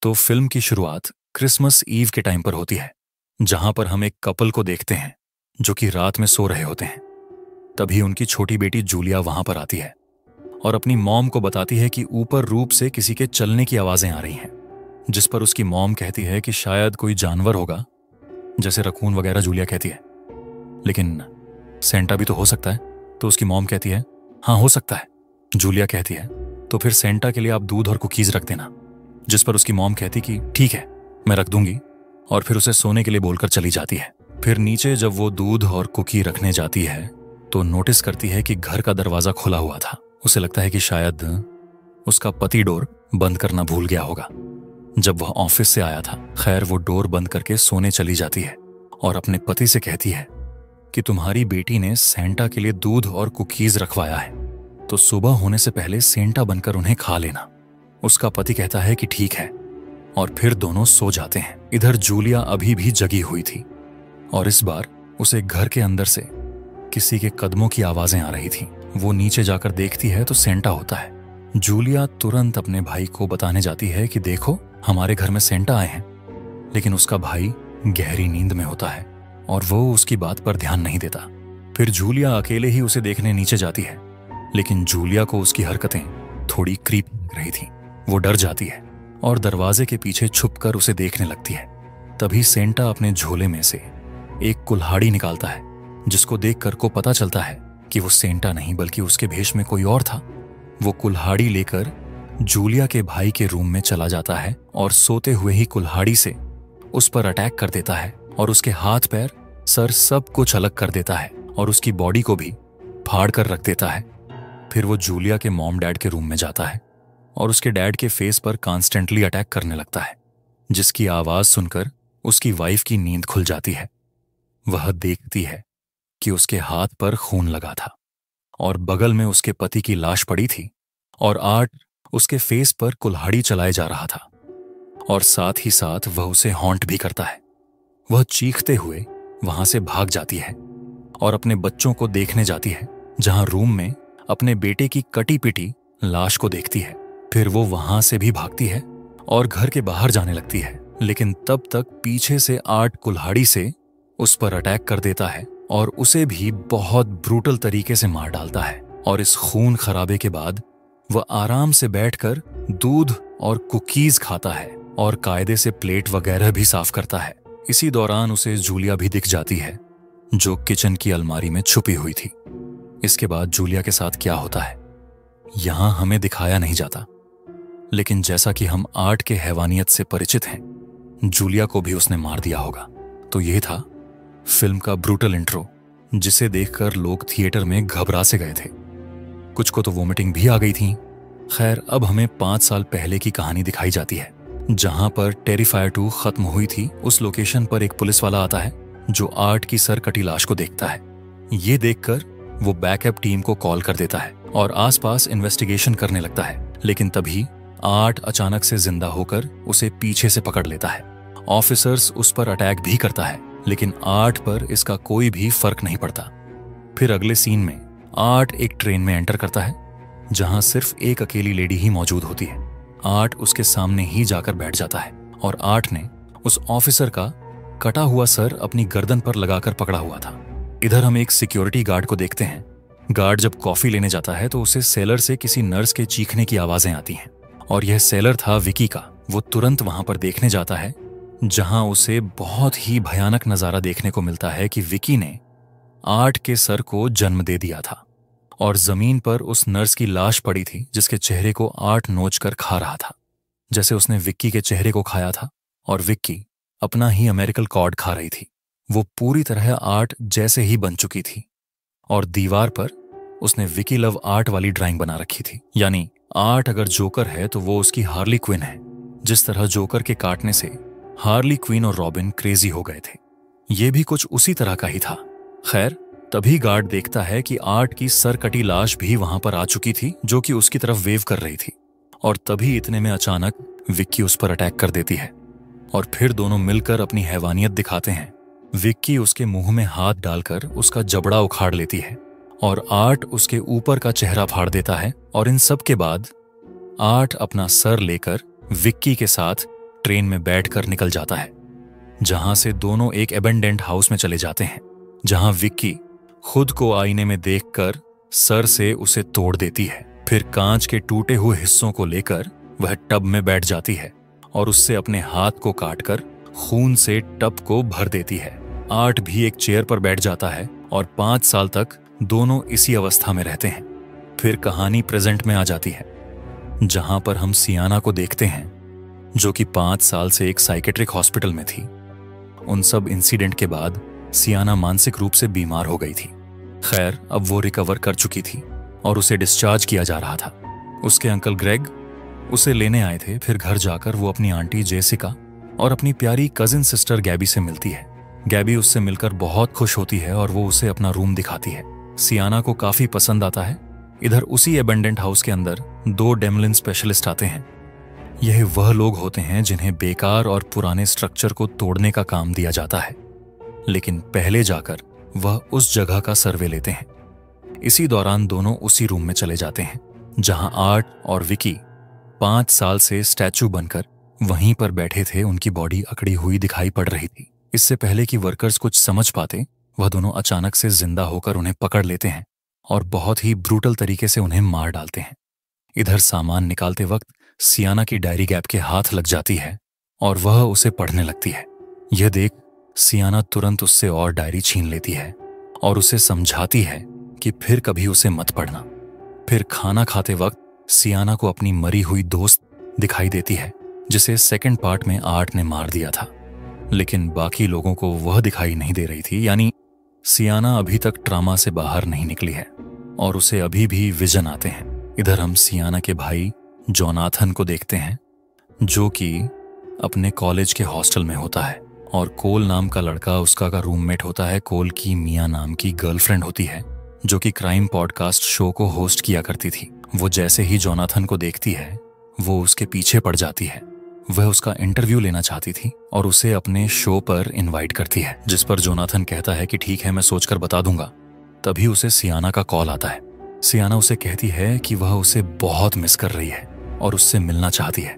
तो फिल्म की शुरुआत क्रिसमस ईव के टाइम पर होती है, जहां पर हम एक कपल को देखते हैं जो कि रात में सो रहे होते हैं। तभी उनकी छोटी बेटी जूलिया वहां पर आती है और अपनी मॉम को बताती है कि ऊपर रूप से किसी के चलने की आवाजें आ रही हैं, जिस पर उसकी मॉम कहती है कि शायद कोई जानवर होगा, जैसे रकून वगैरह। जूलिया कहती है लेकिन सेंटा भी तो हो सकता है। तो उसकी मॉम कहती है हाँ हो सकता है। जूलिया कहती है तो फिर सेंटा के लिए आप दूध और कुकीज रख देना, जिस पर उसकी मॉम कहती कि ठीक है मैं रख दूंगी, और फिर उसे सोने के लिए बोलकर चली जाती है। फिर नीचे जब वो दूध और कुकी रखने जाती है तो नोटिस करती है कि घर का दरवाजा खुला हुआ था। उसे लगता है कि शायद उसका पति डोर बंद करना भूल गया होगा जब वह ऑफिस से आया था। खैर वो डोर बंद करके सोने चली जाती है और अपने पति से कहती है कि तुम्हारी बेटी ने सेंटा के लिए दूध और कुकीज रखवाया है, तो सुबह होने से पहले सेंटा बनकर उन्हें खा लेना। उसका पति कहता है कि ठीक है, और फिर दोनों सो जाते हैं। इधर जूलिया अभी भी जगी हुई थी और इस बार उसे घर के अंदर से किसी के कदमों की आवाजें आ रही थी। वो नीचे जाकर देखती है तो सेंटा होता है। जूलिया तुरंत अपने भाई को बताने जाती है कि देखो हमारे घर में सेंटा आए हैं, लेकिन उसका भाई गहरी नींद में होता है और वो उसकी बात पर ध्यान नहीं देता। फिर जूलिया अकेले ही उसे देखने नीचे जाती है, लेकिन जूलिया को उसकी हरकतें थोड़ी क्रीप लग रही थी। वो डर जाती है और दरवाजे के पीछे छुपकर उसे देखने लगती है। तभी सेंटा अपने झोले में से एक कुल्हाड़ी निकालता है, जिसको देखकर को पता चलता है कि वो सेंटा नहीं बल्कि उसके भेष में कोई और था। वो कुल्हाड़ी लेकर जूलिया के भाई के रूम में चला जाता है और सोते हुए ही कुल्हाड़ी से उस पर अटैक कर देता है और उसके हाथ पैर सर सब कुछ अलग कर देता है और उसकी बॉडी को भी फाड़ कर रख देता है। फिर वो जूलिया के मॉम डैड के रूम में जाता है और उसके डैड के फेस पर कॉन्स्टेंटली अटैक करने लगता है, जिसकी आवाज सुनकर उसकी वाइफ की नींद खुल जाती है। वह देखती है कि उसके हाथ पर खून लगा था और बगल में उसके पति की लाश पड़ी थी और आर्ट उसके फेस पर कुल्हाड़ी चलाए जा रहा था, और साथ ही साथ वह उसे हॉन्ट भी करता है। वह चीखते हुए वहां से भाग जाती है और अपने बच्चों को देखने जाती है, जहां रूम में अपने बेटे की कटी पिटी लाश को देखती है। फिर वो वहां से भी भागती है और घर के बाहर जाने लगती है, लेकिन तब तक पीछे से आर्ट कुल्हाड़ी से उस पर अटैक कर देता है और उसे भी बहुत ब्रूटल तरीके से मार डालता है। और इस खून खराबे के बाद वह आराम से बैठकर दूध और कुकीज खाता है और कायदे से प्लेट वगैरह भी साफ करता है। इसी दौरान उसे जूलिया भी दिख जाती है, जो किचन की अलमारी में छुपी हुई थी। इसके बाद जूलिया के साथ क्या होता है यहां हमें दिखाया नहीं जाता, लेकिन जैसा कि हम आर्ट के हैवानियत से परिचित हैं, जूलिया को भी उसने मार दिया होगा। तो यह था फिल्म का ब्रूटल इंट्रो, जिसे देखकर लोग थिएटर में घबरा से गए थे। कुछ को तो वोमिटिंग भी आ गई थी। खैर अब हमें 5 साल पहले की कहानी दिखाई जाती है, जहां पर टेरिफायर 2 खत्म हुई थी। उस लोकेशन पर एक पुलिस वाला आता है जो आर्ट की सर कटी लाश को देखता है। ये देखकर वो बैकअप टीम को कॉल कर देता है और आसपास इन्वेस्टिगेशन करने लगता है, लेकिन तभी आर्ट अचानक से जिंदा होकर उसे पीछे से पकड़ लेता है। ऑफिसर्स उस पर अटैक भी करता है, लेकिन आर्ट पर इसका कोई भी फर्क नहीं पड़ता। फिर अगले सीन में आर्ट एक ट्रेन में एंटर करता है, जहां सिर्फ एक अकेली लेडी ही मौजूद होती है। आर्ट उसके सामने ही जाकर बैठ जाता है और आर्ट ने उस ऑफिसर का कटा हुआ सर अपनी गर्दन पर लगाकर पकड़ा हुआ था। इधर हम एक सिक्योरिटी गार्ड को देखते हैं। गार्ड जब कॉफी लेने जाता है तो उसे सेलर से किसी नर्स के चीखने की आवाजें आती हैं, और यह सेलर था विकी का। वो तुरंत वहां पर देखने जाता है, जहां उसे बहुत ही भयानक नजारा देखने को मिलता है कि विकी ने आर्ट के सर को जन्म दे दिया था और जमीन पर उस नर्स की लाश पड़ी थी, जिसके चेहरे को आर्ट नोच कर खा रहा था, जैसे उसने विक्की के चेहरे को खाया था। और विक्की अपना ही अमेरिकन कॉर्ड खा रही थी। वो पूरी तरह आर्ट जैसे ही बन चुकी थी और दीवार पर उसने विकी लव आर्ट वाली ड्राइंग बना रखी थी। यानी आर्ट अगर जोकर है तो वो उसकी हार्ली क्विन है। जिस तरह जोकर के काटने से हार्ली क्विन और रॉबिन क्रेजी हो गए थे, ये भी कुछ उसी तरह का ही था। खैर तभी गार्ड देखता है कि आर्ट की सर कटी लाश भी वहां पर आ चुकी थी, जो कि उसकी तरफ वेव कर रही थी। और तभी इतने में अचानक विक्की उस पर अटैक कर देती है और फिर दोनों मिलकर अपनी हैवानियत दिखाते हैं। विक्की उसके मुंह में हाथ डालकर उसका जबड़ा उखाड़ लेती है और आर्ट उसके ऊपर का चेहरा फाड़ देता है। और इन सब के बाद आर्ट अपना सर लेकर विक्की के साथ ट्रेन में बैठकर निकल जाता है, जहां से दोनों एक एबेंडेंट हाउस में चले जाते हैं, जहां विक्की खुद को आईने में देखकर सर से उसे तोड़ देती है। फिर कांच के टूटे हुए हिस्सों को लेकर वह टब में बैठ जाती है और उससे अपने हाथ को काटकर खून से टब को भर देती है। आर्ट भी एक चेयर पर बैठ जाता है और 5 साल तक दोनों इसी अवस्था में रहते हैं। फिर कहानी प्रेजेंट में आ जाती है, जहां पर हम सियाना को देखते हैं, जो कि 5 साल से एक साइकेट्रिक हॉस्पिटल में थी। उन सब इंसिडेंट के बाद सियाना मानसिक रूप से बीमार हो गई थी। खैर, अब वो रिकवर कर चुकी थी और उसे डिस्चार्ज किया जा रहा था। उसके अंकल ग्रेग उसे लेने आए थे। फिर घर जाकर वो अपनी आंटी जेसिका और अपनी प्यारी कजिन सिस्टर गैबी से मिलती है। गैबी उससे मिलकर बहुत खुश होती है और वो उसे अपना रूम दिखाती है। सियाना को काफी पसंद आता है। इधर उसी एबेंडेंट हाउस के अंदर 2 डेमलिन स्पेशलिस्ट आते हैं। यह वह लोग होते हैं जिन्हें बेकार और पुराने स्ट्रक्चर को तोड़ने का काम दिया जाता है, लेकिन पहले जाकर वह उस जगह का सर्वे लेते हैं। इसी दौरान दोनों उसी रूम में चले जाते हैं, जहां आर्ट और विकी 5 साल से स्टैचू बनकर वहीं पर बैठे थे। उनकी बॉडी अकड़ी हुई दिखाई पड़ रही थी। इससे पहले कि वर्कर्स कुछ समझ पाते, वह दोनों अचानक से जिंदा होकर उन्हें पकड़ लेते हैं और बहुत ही ब्रूटल तरीके से उन्हें मार डालते हैं। इधर सामान निकालते वक्त सियाना की डायरी गैब के हाथ लग जाती है और वह उसे पढ़ने लगती है। यह देख सियाना तुरंत उससे और डायरी छीन लेती है और उसे समझाती है कि फिर कभी उसे मत पढ़ना। फिर खाना खाते वक्त सियाना को अपनी मरी हुई दोस्त दिखाई देती है, जिसे सेकंड पार्ट में आर्ट ने मार दिया था, लेकिन बाकी लोगों को वह दिखाई नहीं दे रही थी। यानी सियाना अभी तक ट्रामा से बाहर नहीं निकली है और उसे अभी भी विजन आते हैं। इधर हम सियाना के भाई जोनाथन को देखते हैं, जो कि अपने कॉलेज के हॉस्टल में होता है और कोल नाम का लड़का उसका का रूममेट होता है। कोल की मिया नाम की गर्लफ्रेंड होती है, जो कि क्राइम पॉडकास्ट शो को होस्ट किया करती थी। वो जैसे ही जोनाथन को देखती है, वो उसके पीछे पड़ जाती है। वह उसका इंटरव्यू लेना चाहती थी और उसे अपने शो पर इनवाइट करती है, जिस पर जोनाथन कहता है कि ठीक है, मैं सोचकर बता दूंगा। तभी उसे सियाना का कॉल आता है। सियाना उसे कहती है कि वह उसे बहुत मिस कर रही है और उससे मिलना चाहती है।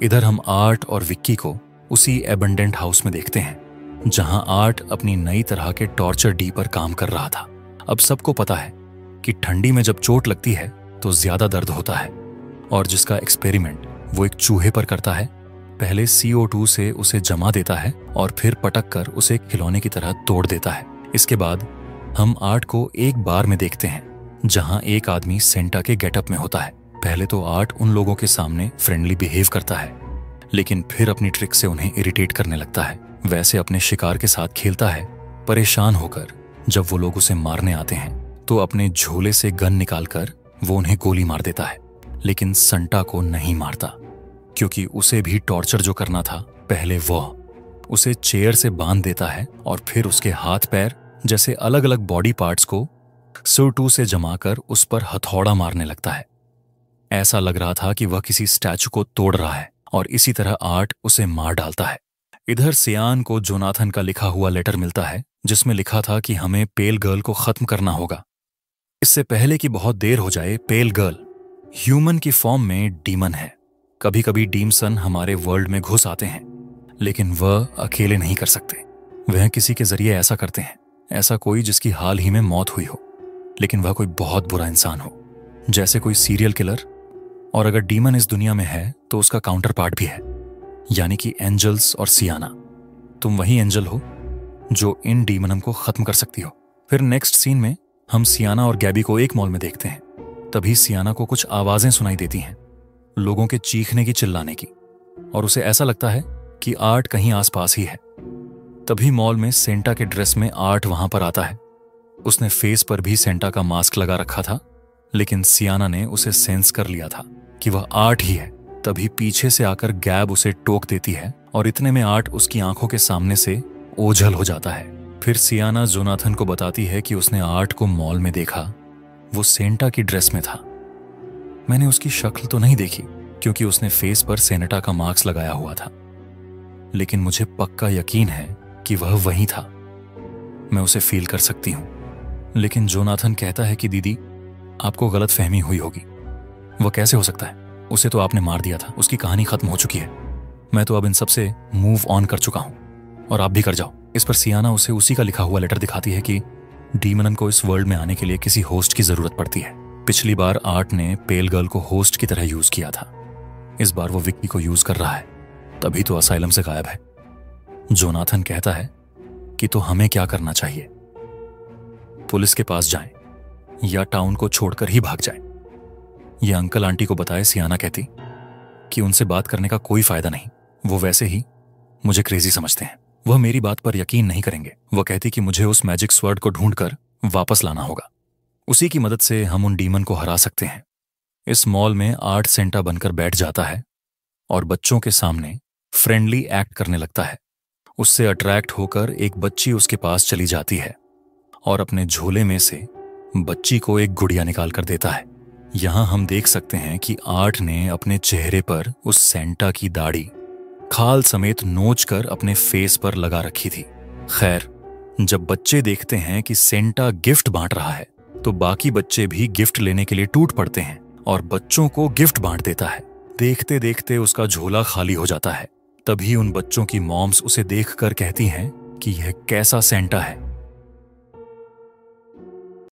इधर हम आर्ट और विक्की को उसी एबंडेंट हाउस में देखते हैं, जहां आर्ट अपनी नई तरह के टॉर्चर डी पर काम कर रहा था। अब सबको पता है कि ठंडी में जब चोट लगती है तो ज्यादा दर्द होता है, और जिसका एक्सपेरिमेंट वो एक चूहे पर करता है। पहले CO2 से उसे जमा देता है और फिर पटक कर उसे खिलौने की तरह तोड़ देता है। इसके बाद हम आर्ट को एक बार में देखते हैं, जहां एक आदमी सेंटा के गेटअप में होता है। पहले तो आर्ट उन लोगों के सामने फ्रेंडली बिहेव करता है, लेकिन फिर अपनी ट्रिक से उन्हें इरिटेट करने लगता है। वैसे अपने शिकार के साथ खेलता है। परेशान होकर जब वो लोग उसे मारने आते हैं तो अपने झोले से गन निकालकर वो उन्हें गोली मार देता है, लेकिन संटा को नहीं मारता, क्योंकि उसे भी टॉर्चर जो करना था, पहले वह उसे चेयर से बांध देता है और फिर उसके हाथ पैर जैसे अलग अलग बॉडी पार्ट्स को CO2 से जमाकर उस पर हथौड़ा मारने लगता है। ऐसा लग रहा था कि वह किसी स्टैचू को तोड़ रहा है और इसी तरह आर्ट उसे मार डालता है। इधर सियान को जोनाथन का लिखा हुआ लेटर मिलता है, जिसमें लिखा था कि हमें पेल गर्ल को खत्म करना होगा, इससे पहले कि बहुत देर हो जाए। पेल गर्ल ह्यूमन की फॉर्म में डीमन है। कभी कभी डीमसन हमारे वर्ल्ड में घुस आते हैं, लेकिन वह अकेले नहीं कर सकते। वह किसी के जरिए ऐसा करते हैं, ऐसा कोई जिसकी हाल ही में मौत हुई हो, लेकिन वह कोई बहुत बुरा इंसान हो, जैसे कोई सीरियल किलर। और अगर डीमन इस दुनिया में है तो उसका काउंटर पार्ट भी है, यानी कि एंजल्स और सियाना। तुम वही एंजल हो जो इन डीमनम को खत्म कर सकती हो। फिर नेक्स्ट सीन में हम सियाना और गैबी को एक मॉल में देखते हैं। तभी सियाना को कुछ आवाजें सुनाई देती हैं, लोगों के चीखने की, चिल्लाने की, और उसे ऐसा लगता है कि आर्ट कहीं आसपास ही है। तभी मॉल में सेंटा के ड्रेस में आर्ट वहां पर आता है। उसने फेस पर भी सेंटा का मास्क लगा रखा था, लेकिन सियाना ने उसे सेंस कर लिया था कि वह आर्ट ही है। तभी पीछे से आकर गैब उसे टोक देती है और इतने में आर्ट उसकी आंखों के सामने से ओझल हो जाता है। फिर सियाना जोनाथन को बताती है कि उसने आर्ट को मॉल में देखा, वो सेंटा की ड्रेस में था। मैंने उसकी शक्ल तो नहीं देखी क्योंकि उसने फेस पर सेनेटा का मास्क लगाया हुआ था, लेकिन मुझे पक्का यकीन है कि वह वही था। मैं उसे फील कर सकती हूं। लेकिन जोनाथन कहता है कि दीदी, आपको गलत फहमी हुई होगी। वह कैसे हो सकता है? उसे तो आपने मार दिया था, उसकी कहानी खत्म हो चुकी है। मैं तो अब इन सब से मूव ऑन कर चुका हूं, और आप भी कर जाओ। इस पर सियाना उसे उसी का लिखा हुआ लेटर दिखाती है कि डीमन को इस वर्ल्ड में आने के लिए किसी होस्ट की जरूरत पड़ती है। पिछली बार आर्ट ने पेल गर्ल को होस्ट की तरह यूज किया था, इस बार वो विक्की को यूज कर रहा है, तभी तो असाइलम से गायब है। जोनाथन कहता है कि तो हमें क्या करना चाहिए, पुलिस के पास जाएं या टाउन को छोड़कर ही भाग जाएं। ये अंकल आंटी को बताए सियाना कहती कि उनसे बात करने का कोई फायदा नहीं, वो वैसे ही मुझे क्रेजी समझते हैं, वह मेरी बात पर यकीन नहीं करेंगे। वह कहती कि मुझे उस मैजिक स्वर्ड को ढूंढकर वापस लाना होगा, उसी की मदद से हम उन डीमन को हरा सकते हैं। इस मॉल में आर्ट सेंटा बनकर बैठ जाता है और बच्चों के सामने फ्रेंडली एक्ट करने लगता है। उससे अट्रैक्ट होकर एक बच्ची उसके पास चली जाती है और अपने झोले में से बच्ची को एक गुड़िया निकाल कर देता है। यहां हम देख सकते हैं कि आर्ट ने अपने चेहरे पर उस सेंटा की दाढ़ी खाल समेत नोच कर अपने फेस पर लगा रखी थी। खैर, जब बच्चे देखते हैं कि सेंटा गिफ्ट बांट रहा है तो बाकी बच्चे भी गिफ्ट लेने के लिए टूट पड़ते हैं और बच्चों को गिफ्ट बांट देता है। देखते देखते उसका झोला खाली हो जाता है। तभी उन बच्चों की मॉम्स उसे देखकर कहती हैं कि यह कैसा सेंटा है